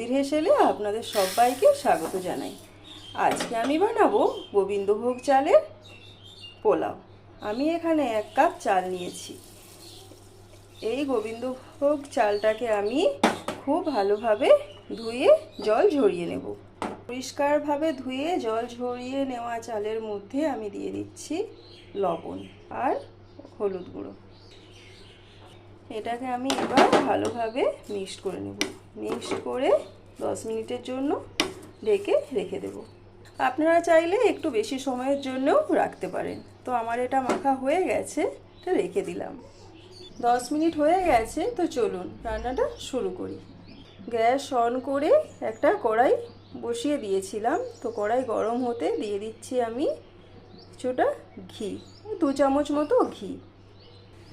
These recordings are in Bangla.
সমীর হেসেলে আপনাদের সবাইকে স্বাগত জানাই। আজকে আমি বানাবো গোবিন্দভোগ চালের পোলাও। আমি এখানে 1 কাপ চাল নিয়েছি। এই গোবিন্দভোগ চালটাকে আমি খুব ভালোভাবে ধুয়ে জল ঝরিয়ে নেব। পরিষ্কারভাবে ধুয়ে জল ঝরিয়ে নেওয়া চালের মধ্যে আমি দিয়ে দিচ্ছি লবণ আর হলুদ গুঁড়ো। এটাকে আমি এবার ভালোভাবে মিক্সড করে নেব। মিক্সড করে 10 মিনিটের জন্য ঢেকে রেখে দেব। আপনারা চাইলে একটু বেশি সময়ের জন্যও রাখতে পারেন। তো আমার এটা মাখা হয়ে গেছে, এটা রেখে দিলাম। 10 মিনিট হয়ে গেছে, তো চলুন রান্নাটা শুরু করি। গ্যাস অন করে একটা কড়াই বসিয়ে দিয়েছিলাম। তো কড়াই গরম হতে দিয়ে দিচ্ছি আমি কিছুটা ঘি, 2 চামচ মতো ঘি।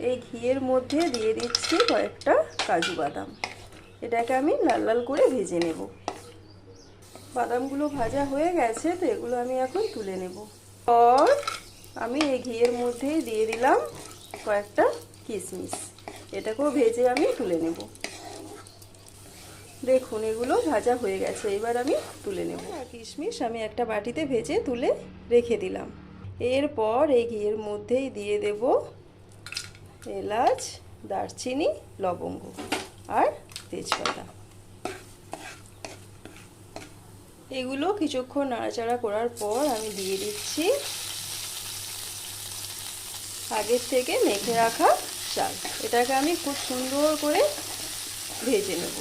এই ঘিয়ের মধ্যে দিয়ে দিচ্ছি কয়েকটা কাজু বাদাম। এটাকে আমি লাল লাল করে ভেজে নেব। বাদামগুলো ভাজা হয়ে গেছে, তো এগুলো আমি এখন তুলে নেব। আর আমি এই ঘিয়ের মধ্যেই দিয়ে দিলাম কয়েকটা কিশমিশ। এটাকেও ভেজে আমি তুলে নেব। দেখুন এগুলো ভাজা হয়ে গেছে, এবার আমি তুলে নেব। কিশমিশ আমি একটা বাটিতে ভেজে তুলে রেখে দিলাম। এরপর এই ঘিয়ের মধ্যেই দিয়ে দেব এলাচ, দারচিনি, লবঙ্গ আর তেজপাতা। এগুলো কিছুক্ষণ নাড়াচাড়া করার পর আমি দিয়ে দিচ্ছি আগের থেকে মেখে রাখা চাল। এটাকে আমি খুব সুন্দর করে ভেজে নেব।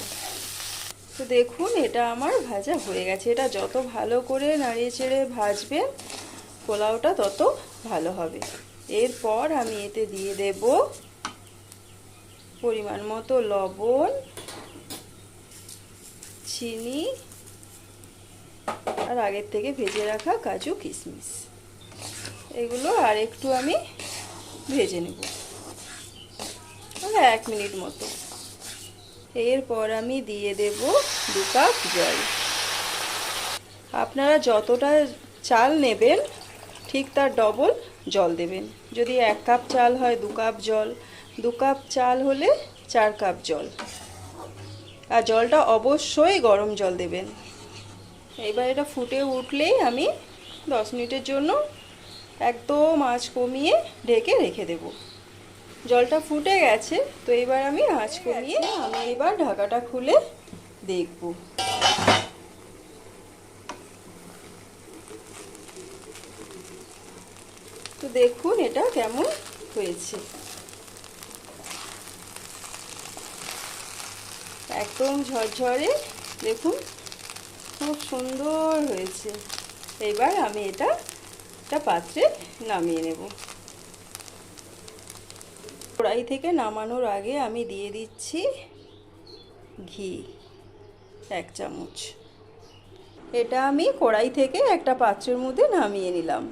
তো দেখুন এটা আমার ভাজা হয়ে গেছে। এটা যত ভালো করে নাড়িয়ে চেড়ে ভাজবেন পোলাওটা তত ভালো হবে। এরপর আমি এতে দিয়ে দেব পরিমাণ মতো লবণ, চিনি আর আগের থেকে ভেজে রাখা কাজু কিশমিশ। এগুলো আর একটু আমি ভেজে নেব, 1 মিনিট মতো। এরপর আমি দিয়ে দেব 2 কাপ জল। আপনারা যতটা চাল নেবেন ঠিক তার ডবল জল দেবেন। যদি 1 কাপ চাল হয় 2 কাপ জল, 2 কাপ চাল হলে 4 কাপ জল। আর জলটা অবশ্যই গরম জল দেবেন। এবার এটা ফুটে উঠলেই আমি 10 মিনিটের জন্য একদম আঁচ কমিয়ে ঢেকে রেখে দেব। জলটা ফুটে গেছে, তো এবার আমি আঁচ কমিয়ে আমি এবার ঢাকাটা খুলে দেখব। তো দেখুন এটা কেমন হয়েছে। একদম ঝরঝরে, দেখুন খুব সুন্দর হয়েছে। এবার আমি এটা একটা পাত্রে নামিয়ে নেব। কড়াই থেকে নামানোর আগে আমি দিয়ে দিচ্ছি ঘি 1 চামচ। এটা আমি কড়াই থেকে একটা পাত্রের মধ্যে নামিয়ে নিলাম।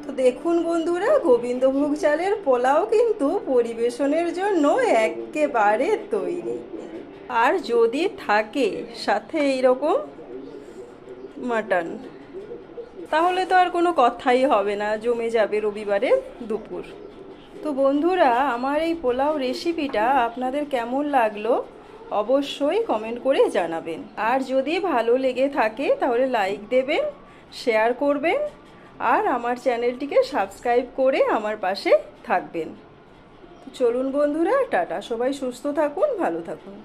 তো দেখুন বন্ধুরা, গোবিন্দভোগ চালের পোলাও কিন্তু পরিবেশনের জন্য একেবারে তৈরি। আর যদি থাকে সাথে এইরকম মাটন, তাহলে তো আর কোনো কথাই হবে না, জমে যাবে রবিবারের দুপুর। তো বন্ধুরা, আমার এই পোলাও রেসিপিটা আপনাদের কেমন লাগলো অবশ্যই কমেন্ট করে জানাবেন। আর যদি ভালো লেগে থাকে তাহলে লাইক দেবেন, শেয়ার করবেন আর আমার চ্যানেলটিকে সাবস্ক্রাইব করে আমার পাশে থাকবেন। চলুন বন্ধুরা, টাটা। সবাই সুস্থ থাকুন, ভালো থাকুন।